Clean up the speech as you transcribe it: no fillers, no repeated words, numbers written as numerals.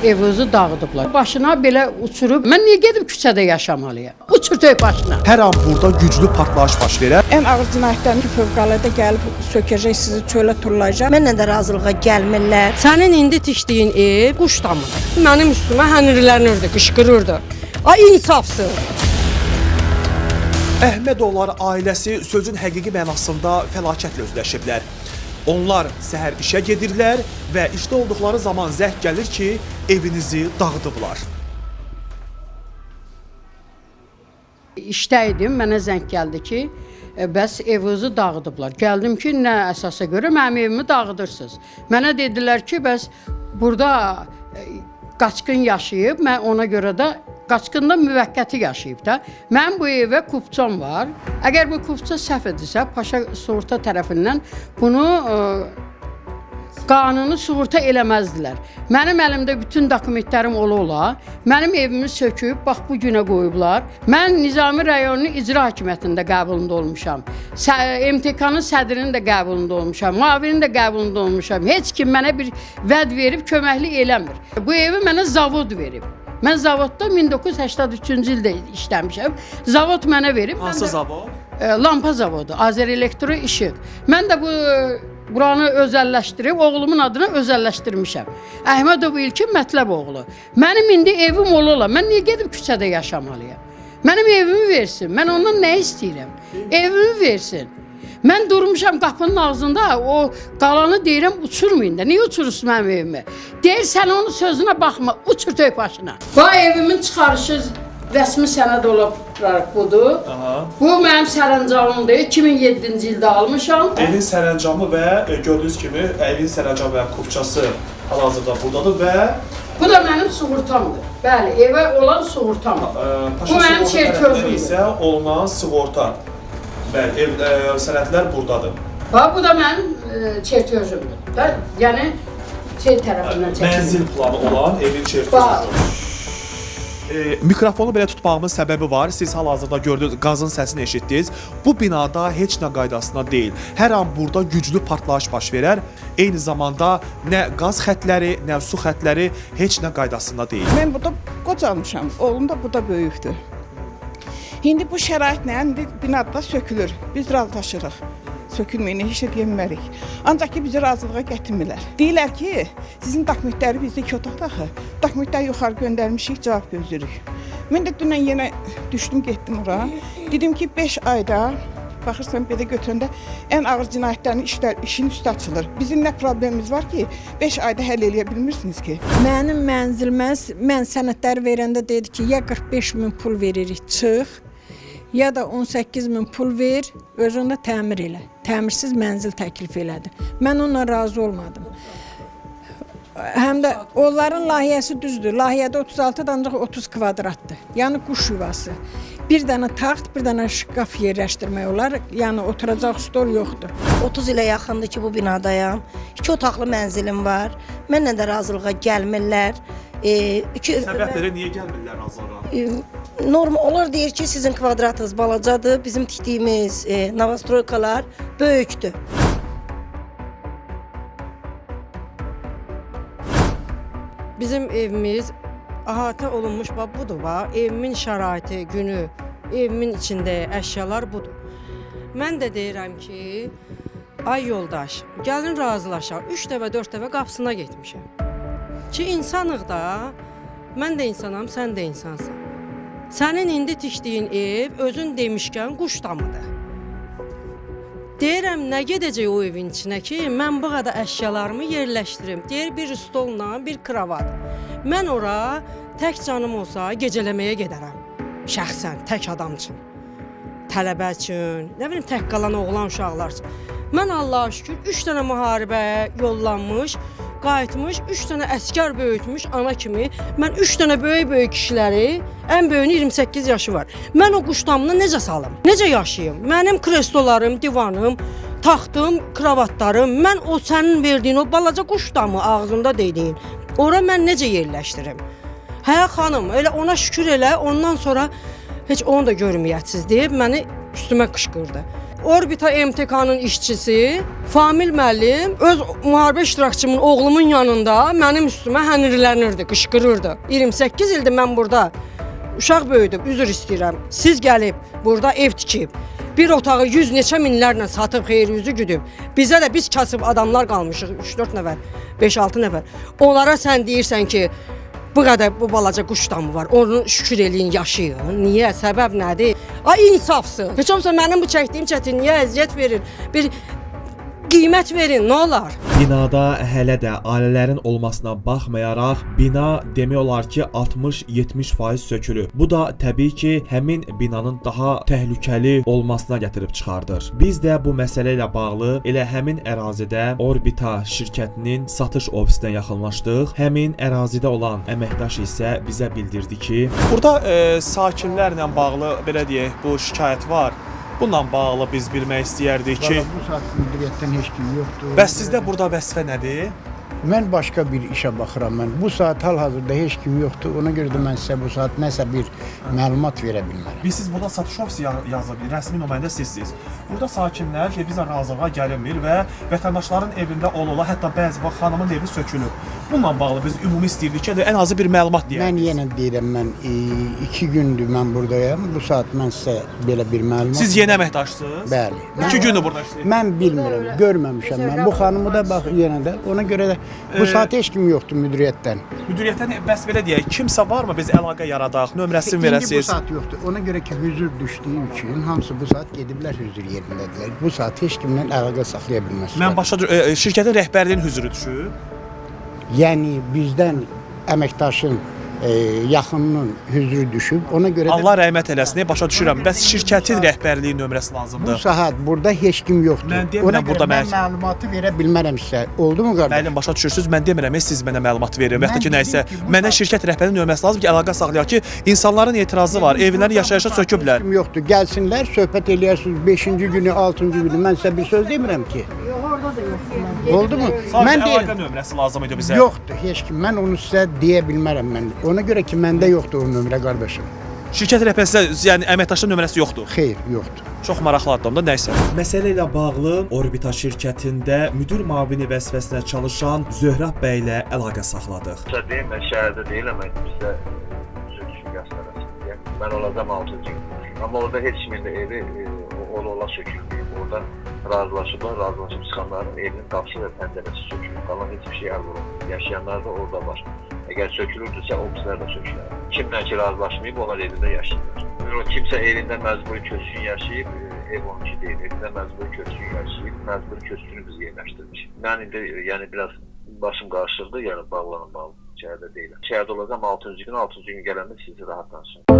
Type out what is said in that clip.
evimizi dağıdıblar. Başına belə uçurub, mən niyə gedib küçədə yaşamalıyam? Uçur tök başına. Hər an burada güclü partlayış baş verər. Ən ağır cinayətlərin ki, fövqəladə gəlib sökəcək, sizi çölə turlayacaq. Mənlə də razılığa gəlmirlər. Sənin indi tikdiyin ev quş damıdır. Mənim üstümə hənirlənirdi, qışqırırdı. Ay insafsız. Əhmədovlar ailəsi sözün həqiqi mənasında fəlakətlə üzləşiblər. Onlar səhər işə gedirlər və işdə olduqları zaman zəng gəlir ki, evinizi dağıdıblar. İşdə idim, mənə zəng gəldi ki, bəs evinizi dağıdıblar. Gəldim ki, nə əsasa görə mənim evimi dağıdırsınız. Mənə dedilər ki, bəs burada qaçqın yaşayıb, mən ona görə də qaçqında müvəqqəti yaşayıb da. Mənim bu evə kupçam var. Əgər bu kupça səhv edirsə, Paşa Sığorta tərəfindən bunu qanuni sığorta eləməzdilər. Mənim əlimdə bütün dokumentlərim ola, mənim evimi söküb, bax bu günə qoyublar. Mən Nizami rayonunun icra hakimiyyətində qəbulunda olmuşam. MTK-nın sədrinin də qəbulunda olmuşam, müavinin də qəbulunda olmuşam. Heç kim mənə bir vəd verib, köməklik eləmir. Bu evi mənə zavod verib. Mən zavodda 1983-cü ildə işləmişəm. Zavod mənə verib. Hansı zavod? Lampa zavodu, Azerelektro İşıq. Mən də buranı özəlləşdirib, oğlumun adına özəlləşdirmişəm. Əhmədov İlkin Mətləb oğlu. Mənim indi evim ola. Mən niyə gedib küçədə yaşamalıyam? Mənim evimi versin. Mən ondan nə istəyirəm? Evimi versin. Mən durmuşam qapının ağzında, o qalanı deyirəm, uçurmayın da. Niyə uçurursun mənim evimi? Deyir, sən onun sözünə baxma, uçur tök başına. Bu evimin çıxarışı rəsmi sənəd olaraq budur. Bu mənim sərəncamımdır. 2007-ci ildə almışam. Evin sərəncamı və gördüyünüz kimi evin sərəncamı və kupçası hal-hazırda buradadır və bu da mənim sığortamdır. Bəli, evə olan sığortamdır. Bu mənim çertözümdür. İsə olunan sığorta. Bəli, sənədlər buradadır. Bu da mənim çertözümdür. Yəni, tərəfindən çəkilir. Mənzil planı olan evin çertözüdür. Mikrofonu belə tutmağımın səbəbi var. Siz hal-hazırda gördünüz, qazın səsini eşitdiniz. Bu binada heç nə qaydasına deyil. Hər an burada güclü partlayış baş verər. Eyni zamanda nə qaz xətləri, nə su xətləri heç nə qaydasında deyil. Mən burada qocalmışam, oğlum da burada böyükdür. İndi bu şəraitlə binada sökülür. Biz razılaşırıq. Sökülməyini heç də deyə ancaq ki, bizi razılığa gətirmirlər. Deyirlər ki, sizin dokumentləri bizdə 2 otaqda axı. Dokumentləri yuxarı göndərmişik, cavab gözləyirik. Mən də dünən yenə düşdüm, getdim ora. Dedim ki, 5 ayda, baxırsan belə götürəndə ən ağır cinayətlərin işin üstü açılır. Bizim nə problemimiz var ki, 5 ayda həll eləyə bilmirsiniz ki? Mənim mənzilməz, mən sənədləri verəndə dedi ki, ya 45 min pul veririk, çıx, ya da 18 min pul ver, özündə təmir elə. Təmirsiz mənzil təklif elədi. Mən onunla razı olmadım. Həm də onların layihəsi düzdür. Layihədə 36 ancaq 30 kvadratdır. Yəni quş yuvası. Bir dənə taxt, bir dənə şkaf yerləşdirmək olar. Yəni oturacaq stol yoxdur. 30 ilə yaxındır ki, bu binadayam. 2 otaqlı mənzilim var. Mənlə də razılığa gəlmirlər. Səbəbləri niyə gəlmirlər razılığa? Normal onlar deyir ki, sizin kvadratınız balacadır, bizim tikdiyimiz novostroykalar böyükdür. Bizim evimiz əhatə olunmuş budur. Evimin şəraiti, günü, evimin içində əşyalar budur. Mən də deyirəm ki, ay yoldaş, gəlin razılaşaq. 3 dəfə, 4 dəfə qapısına getmişəm. Ki, insanıq da, mən də insanam, sən də insansan. Sənin indi tikdiyin ev özün demişkən quş damıdır. Deyirəm, nə gedəcək o evin içinə ki, mən bu qədər əşyalarımı yerləşdirim. Deyir, bir stolla, bir kravat. Mən ora tək canım olsa gecələməyə gedərəm. Şəxsən, tək adam üçün. Tələbə üçün, nə bilim, tək qalan oğlan uşaqlar üçün. Mən Allah'a şükür 3 dənə müharibə yollanmış, qayıtmış, 3 dənə əskər böyütmüş ana kimi. Mən 3 dənə böyük kişiləri, ən böyüyünün 28 yaşı var. Mən o quşdamını necə salım? Necə yaşayım? Mənim kreslolarım, divanım, taxtım, kravatlarım, mən o sənin verdiyin o balaca quşdamı ağzında dediyin, ora mən necə yerləşdirim? Hə xanım, elə ona şükür elə, ondan sonra heç onu da görməyəsiz deyib məni üstümə qışqırdı. Orbita MTK-nın işçisi Famil müəllim öz müharibə iştirakçımın oğlumun yanında mənim üstümə hənirlənirdi, qışqırırdı. 28 ildir mən burada uşaq böyüdüm, üzr istəyirəm. Siz gəlib burada ev tikib, bir otağı 100 neçə minlərlə satıb xeyri-üzü güdüb. Bizə də biz kasıb adamlar qalmışıq, 3-4 nəfər, 5-6 nəfər. Onlara sən deyirsən ki, bu qədər bu balaca quş damı var. Onu şükür eləyin, yaşayın. Niyə? Səbəb nədir? Ay insafsız. Heç olmasa mənim bu çəkdiyim çətinliyə əziyyət verin. Bir qiymət verin, nə olar? Binada hələ də ailələrin olmasına baxmayaraq, bina demək olar ki 60-70% sökülüb. Bu da təbii ki, həmin binanın daha təhlükəli olmasına gətirib çıxardır. Biz də bu məsələ ilə bağlı elə həmin ərazidə Orbita şirkətinin satış ofisinə yaxınlaşdıq. Həmin ərazidə olan əməkdaş isə bizə bildirdi ki, burada sakinlərlə bağlı belə deyək, bu şikayət var. Bununla bağlı biz bilmək istəyərdik ki, Bu saat müdiriyyətdən heç kim yoxdur. bəs sizdə burada vəzifə nədir? Mən başqa bir işə baxıram mən. Bu saat hal-hazırda heç kim yoxdur. Ona görə də mən sizə bu saat nəsə bir məlumat verə bilmərəm. Biz siz burada satış ofisi yazıb, rəsmi nümayəndə sizsiniz. Burada sakinlər ki, bizə razılığa gəlinmir və vətəndaşların evində ol-ola, hətta bəzi vaxt xanımın evi sökülüb. Bununla bağlı biz ümumi istəyirdik ki, ən azı bir məlumat deyək. Mən yenə deyirəm, mən 2 gündür mən buradayam. Bu saat mən sizə belə bir məlumat... Siz yeni əməkdaşsınız? Bəli. 2 gündür burada işləyir. Mən bilmirəm, görməmişəm mən. Bu xanımı da bax yenə də. Ona görə də bu saat heç kim yoxdur müdiriyyətdən. Müdiriyyətdən bəs belə deyək, kimsə varmı biz əlaqə yaradaq, nömrəsini İndi bu verəsiniz? saat yoxdur. Ona görə ki, hüzur düşdüyü üçün hamısı bu saat gediblər hüzur yerindədirlər. Bu saat heç kimlə əlaqə saxlaya bilməzlər. Mən başa şirkətin rəhbərliyinin hüzuru düşüb. Yəni bizdən əməkdaşın yaxınının hüzuru düşüb. Ona görə də Allah rəhmət eləsin, başa düşürəm. Bəs şirkətin rəhbərliyi nömrəsi bu lazımdır. saat burada heç kim yoxdur. Mən demirəm Ona görə burada mən məlumatı verə bilmərəm sizə. Oldu mu qardaş? Müəllim, başa düşürsüz, mən demirəm, siz mənə məlumat verin və ya ki, Mən nəyisə. dedim ki, bu Mənə şirkət rəhbərinin nömrəsi lazım ki, əlaqə saxlayaq ki, insanların etirazı var, evləri yaşayışa söküblər. Kim yoxdur. Gəlsinlər, söhbət eləyərsiniz 5-ci günü, 6-cı günü. Mən sizə bir söz demirəm ki. Oldu mu? Sadəcə Mən əlaqə deyirəm. nömrəsi lazım idi bizə. Yoxdur, heç kim. Mən onu sizə deyə bilmərəm mən. Ona görə ki, məndə yoxdur o nömrə qardaşım. Şirkət rəhbərinin, yəni əməkdaşın nömrəsi yoxdur. Xeyr, yoxdur. Çox maraqlı adamdır, nəysə. Məsələ ilə bağlı Orbita şirkətində müdir müavini vəzifəsində çalışan Zöhrab bəy ilə əlaqə saxladıq. Deyim, mən şəhərdə deyiləm, bizdə söküşün göstərəsi. Mən olacam 6-cı gün. Amma orada heç kimin də evi ola sökülməyib. Orada razılaşıb çıxanların evinin qapısı və pəncərəsi sökülür. Qalan heç bir şey əldə olunmur. Yaşayanlar da orada var. Əgər sökülürdüsə, o bizlər də sökülər. Kimlə ki razılaşmayıb, onlar evində yaşayırlar. Kimsə evində məcburi köçkün yaşayıb, ev onunki deyil. Evində məcburi köçkün yaşayıb, məcburi köçkünü biz yerləşdirmişik. Mən indi yəni biraz başım qarışırdı, yəni bağlanım. Şəhərdə deyiləm. Şəhərdə olacam 6-cı gün, 6-cı gün gələndə sizi rahat danışın.